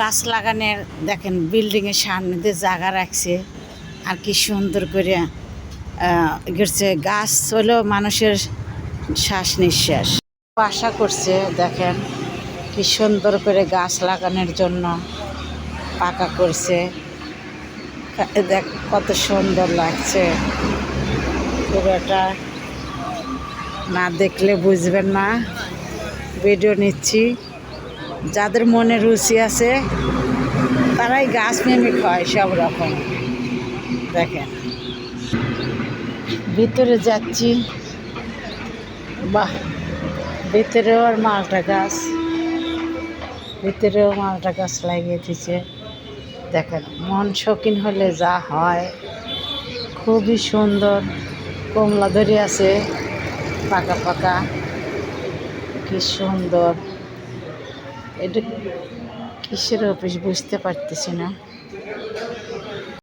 গাছ লাগানোর দেখেন বিল্ডিংয়ের সামনে দিয়ে জায়গা রাখছে আর কি সুন্দর করে গেছে। গাছ হলো মানুষের শ্বাস নিঃশ্বাস। আশা করছে দেখেন কি সুন্দর করে গাছ লাগানোর জন্য পাকা করছে। দেখ কত সুন্দর লাগছে। পুরোটা না দেখলে বুঝবেন না, ভিডিও নিচ্ছি। যাদের মনে রুচি আছে তারাই গাছ প্রেমিক হয় সব রকম। দেখেন ভিতরে যাচ্ছি, বাহ, ভিতরেও আর মালটা গাছ, ভিতরেও মালটা গাছ লাগিয়ে দিচ্ছে। দেখেন মন শৌখিন হলে যা হয়, খুবই সুন্দর। কমলা ধরে আছে পাকা পাকা, কি সুন্দর। এটা কিসের অফিস বুঝতে পারতেছি না।